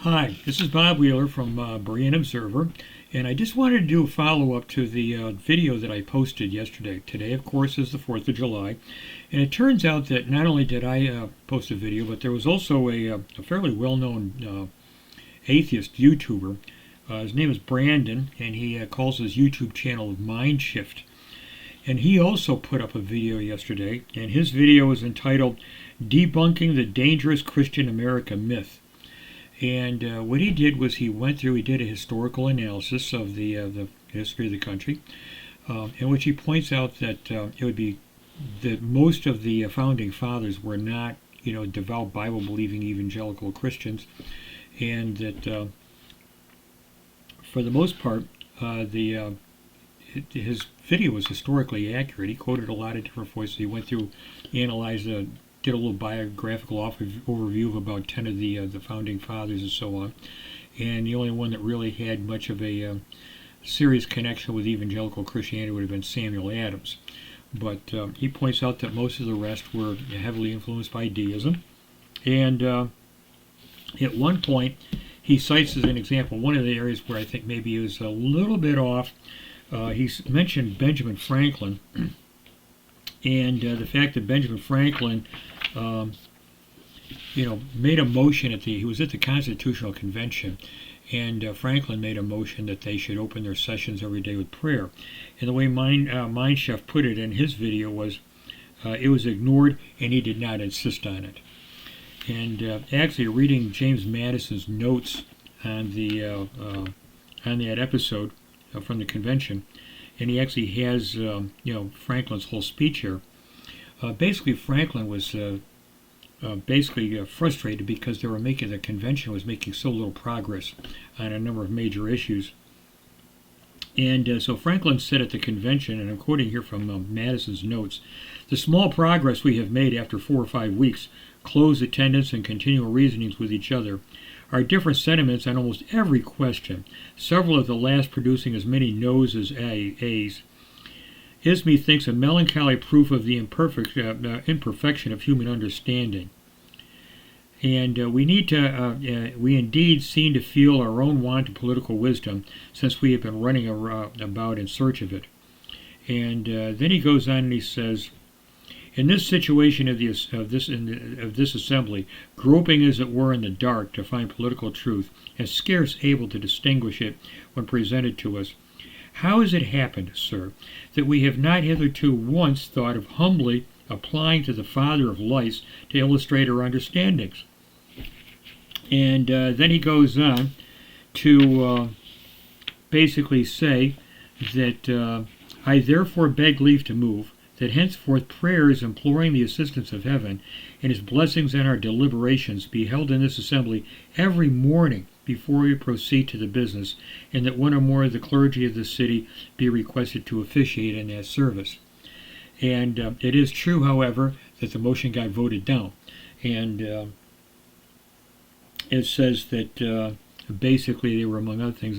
Hi, this is Bob Wheeler from Berean Observer, and I just wanted to do a follow-up to the video that I posted yesterday. Today, of course, is the 4th of July, and it turns out that not only did I post a video, but there was also a fairly well-known atheist YouTuber. His name is Brandon, and he calls his YouTube channel Mindshift. And he also put up a video yesterday, and his video is entitled Debunking the Dangerous Christian America Myth. And what he did was he did a historical analysis of the history of the country, in which he points out that it would be that most of the founding fathers were not, devout Bible-believing evangelical Christians, and that for the most part, his video was historically accurate. He quoted a lot of different voices. He went through, analyzed did a little biographical overview of about 10 of the founding fathers and so on. And the only one that really had much of a serious connection with evangelical Christianity would have been Samuel Adams. But he points out that most of the rest were heavily influenced by deism. And at one point, he cites as an example one of the areas where I think maybe he was a little bit off. He's mentioned Benjamin Franklin. And the fact that Benjamin Franklin, made a motion he was at the Constitutional Convention, and Franklin made a motion that they should open their sessions every day with prayer. And the way Mindshift put it in his video was, it was ignored, and he did not insist on it. And actually, reading James Madison's notes on that episode from the convention. And he actually has, Franklin's whole speech here. Basically, Franklin was frustrated because the convention was making so little progress on a number of major issues. And so Franklin said at the convention, and I'm quoting here from Madison's notes, "The small progress we have made after 4 or 5 weeks, close attendance and continual reasonings with each other, are different sentiments on almost every question, several of the last producing as many no's as a's, is methinks a melancholy proof of the imperfection of human understanding. And we indeed seem to feel our own want of political wisdom, since we have been running about in search of it." And then he goes on and he says, "In this situation of this assembly, groping as it were in the dark to find political truth, and scarce able to distinguish it when presented to us, how has it happened, sir, that we have not hitherto once thought of humbly applying to the Father of lights to illustrate our understandings?" And then he goes on to basically say that I therefore beg leave to move that henceforth prayers imploring the assistance of heaven and his blessings on our deliberations be held in this assembly every morning before we proceed to the business, and that one or more of the clergy of the city be requested to officiate in that service. And it is true, however, that the motion got voted down. And it says that basically they were, among other things,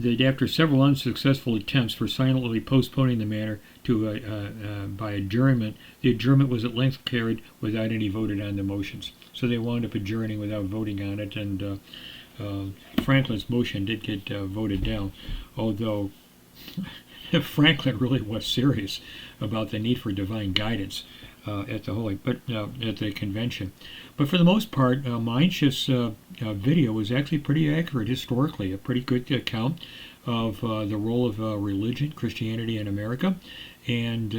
that after several unsuccessful attempts for silently postponing the matter by adjournment, the adjournment was at length carried without any voted on the motions. So they wound up adjourning without voting on it, and Franklin's motion did get voted down, although Franklin really was serious about the need for divine guidance at the convention. But for the most part, Mindshift's video was actually pretty accurate historically, a pretty good account of the role of religion, Christianity in America, and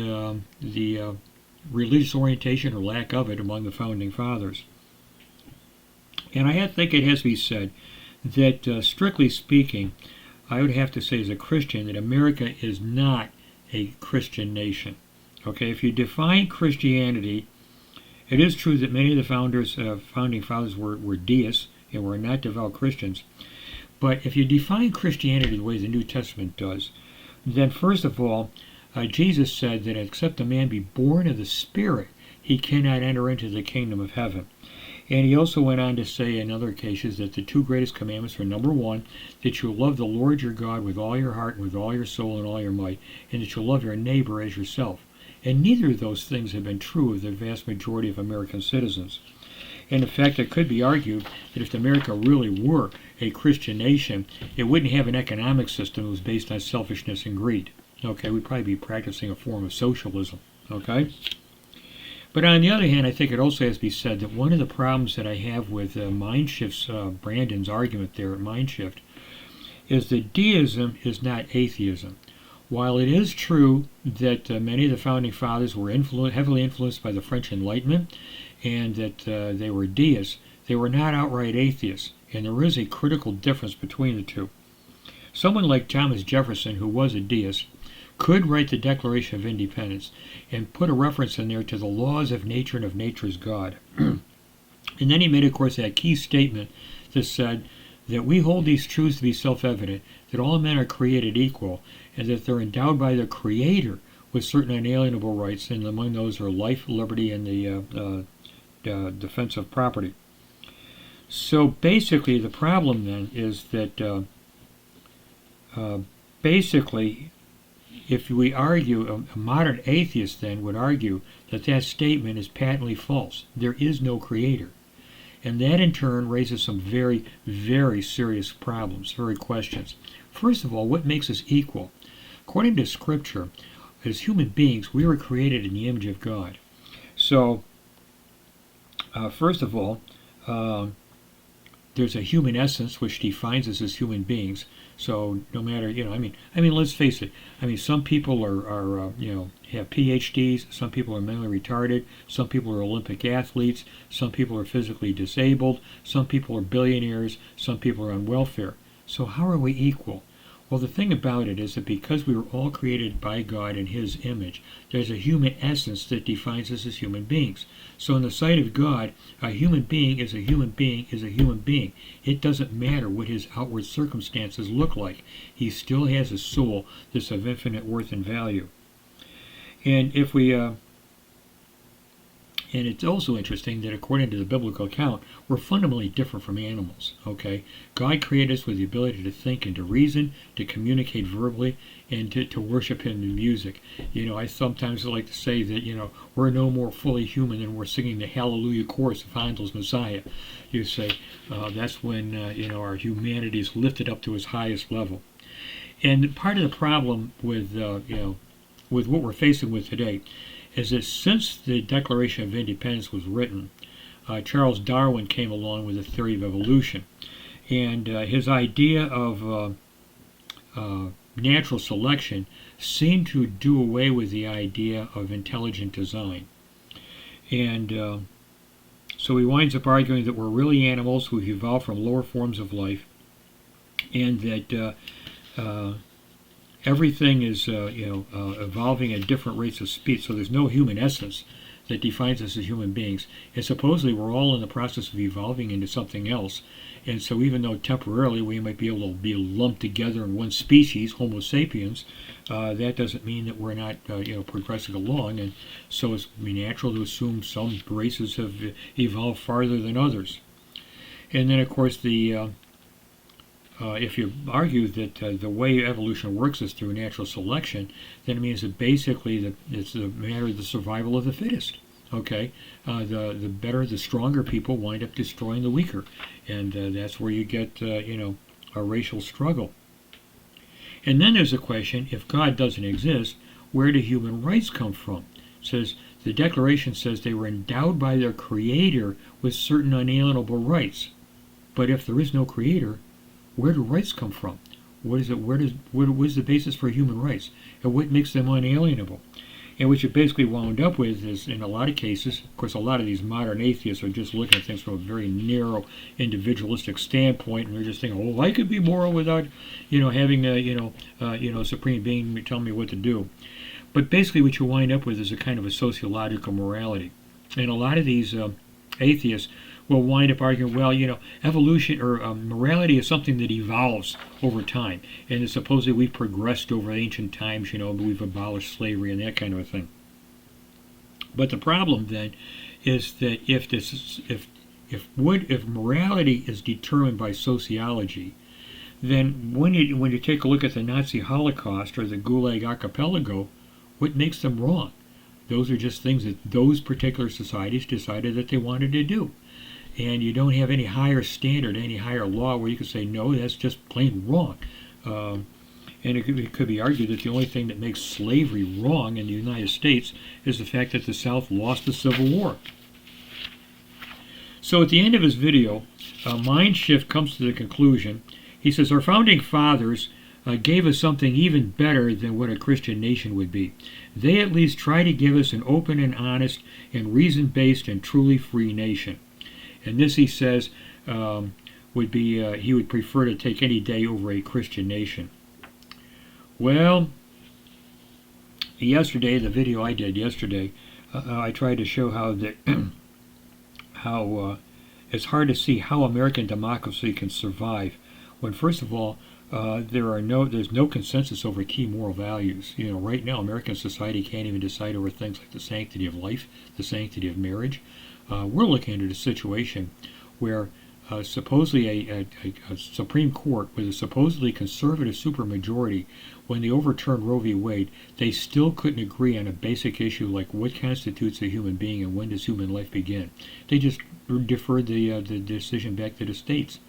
the religious orientation or lack of it among the founding fathers. And I think it has to be said that, strictly speaking, I would have to say as a Christian that America is not a Christian nation. Okay, if you define Christianity, it is true that many of the founding fathers were deists and were not devout Christians. But if you define Christianity the way the New Testament does, then first of all, Jesus said that except a man be born of the Spirit, he cannot enter into the kingdom of heaven. And he also went on to say in other cases that the 2 greatest commandments are, number 1, that you love the Lord your God with all your heart, and with all your soul, and all your might, and that you love your neighbor as yourself. And neither of those things have been true of the vast majority of American citizens. And in fact, it could be argued that if America really were a Christian nation, it wouldn't have an economic system that was based on selfishness and greed. Okay, we'd probably be practicing a form of socialism. Okay? But on the other hand, I think it also has to be said that one of the problems that I have with Mindshift's, Brandon's argument there at Mindshift, is that deism is not atheism. While it is true that many of the founding fathers were heavily influenced by the French Enlightenment and that they were deists, they were not outright atheists, and there is a critical difference between the two. Someone like Thomas Jefferson, who was a deist, could write the Declaration of Independence and put a reference in there to the laws of nature and of nature's God. And then he made, of course, that key statement that said that we hold these truths to be self-evident, that all men are created equal, and that they're endowed by their Creator with certain unalienable rights, and among those are life, liberty, and the defense of property. So basically, the problem then is that basically, if we argue, a modern atheist then would argue that that statement is patently false. There is no Creator. And that in turn raises some very, very serious problems, very questions. First of all, what makes us equal? According to Scripture, as human beings, we were created in the image of God. So, first of all, there's a human essence which defines us as human beings. So no matter, I mean, let's face it. I mean, some people are have PhDs. Some people are mentally retarded. Some people are Olympic athletes. Some people are physically disabled. Some people are billionaires. Some people are on welfare. So how are we equal? Well, the thing about it is that because we were all created by God in His image, there's a human essence that defines us as human beings. So in the sight of God, a human being is a human being is a human being. It doesn't matter what his outward circumstances look like. He still has a soul that's of infinite worth and value. And if we and it's also interesting that according to the biblical account, we're fundamentally different from animals, okay? God created us with the ability to think and to reason, to communicate verbally, and to worship Him in music. I sometimes like to say that, we're no more fully human than we're singing the Hallelujah chorus of Handel's Messiah. You say, that's when, our humanity is lifted up to its highest level. And part of the problem with, with what we're facing with today is that since the Declaration of Independence was written, Charles Darwin came along with a theory of evolution. And his idea of natural selection seemed to do away with the idea of intelligent design. And so he winds up arguing that we're really animals who've evolved from lower forms of life, and that everything is evolving at different rates of speed, so there's no human essence that defines us as human beings. And supposedly we're all in the process of evolving into something else. And so even though temporarily we might be able to be lumped together in one species, Homo sapiens, that doesn't mean that we're not progressing along. And so it's natural to assume some races have evolved farther than others. And then of course if you argue that the way evolution works is through natural selection, then it means that basically it's a matter of the survival of the fittest. Okay, the better, the stronger people wind up destroying the weaker, and that's where you get a racial struggle. And then there's a question: if God doesn't exist, where do human rights come from? It says the Declaration says they were endowed by their Creator with certain unalienable rights. But if there is no Creator, where do rights come from? What is it? What is the basis for human rights? And what makes them unalienable? And what you basically wound up with is, in a lot of cases, of course, a lot of these modern atheists are just looking at things from a very narrow, individualistic standpoint, and they're just thinking, "Oh, I could be moral without, having a supreme being tell me what to do." But basically, what you wind up with is a kind of a sociological morality, and a lot of these atheists will wind up arguing, well, evolution or morality is something that evolves over time, and supposedly we've progressed over ancient times, we've abolished slavery and that kind of a thing. But the problem then is that if morality is determined by sociology, then when you take a look at the Nazi Holocaust or the Gulag Archipelago, what makes them wrong? Those are just things that those particular societies decided that they wanted to do. and you don't have any higher standard, any higher law where you can say, no, that's just plain wrong. And it could be argued that the only thing that makes slavery wrong in the United States is the fact that the South lost the Civil War. So at the end of his video, Mindshift comes to the conclusion. He says, our founding fathers gave us something even better than what a Christian nation would be. They at least try to give us an open and honest and reason-based and truly free nation. And this, he says, would be, he would prefer to take any day over a Christian nation. Well, yesterday, the video I did yesterday, I tried to show how that it's hard to see how American democracy can survive when, first of all, there's no consensus over key moral values. You know, right now, American society can't even decide over things like the sanctity of life, the sanctity of marriage. We're looking at a situation where supposedly a Supreme Court with a supposedly conservative supermajority, when they overturned Roe v. Wade, they still couldn't agree on a basic issue like what constitutes a human being and when does human life begin. They just deferred the decision back to the states.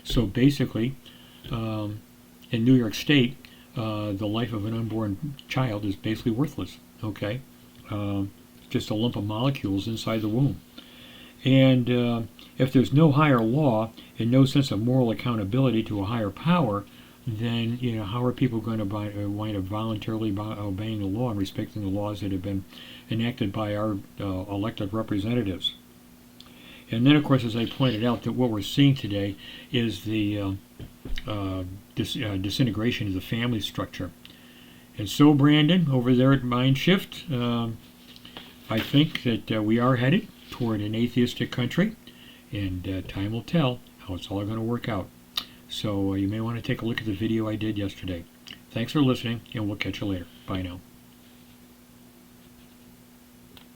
So basically, in New York State, the life of an unborn child is basically worthless. Okay, just a lump of molecules inside the womb. And if there's no higher law and no sense of moral accountability to a higher power, then how are people going to wind up voluntarily obeying the law and respecting the laws that have been enacted by our elected representatives? And then, of course, as I pointed out, that what we're seeing today is the disintegration of the family structure. And so, Brandon, over there at Mindshift, I think that we are headed toward an atheistic country, and time will tell how it's all going to work out. So you may want to take a look at the video I did yesterday. Thanks for listening, and we'll catch you later. Bye now.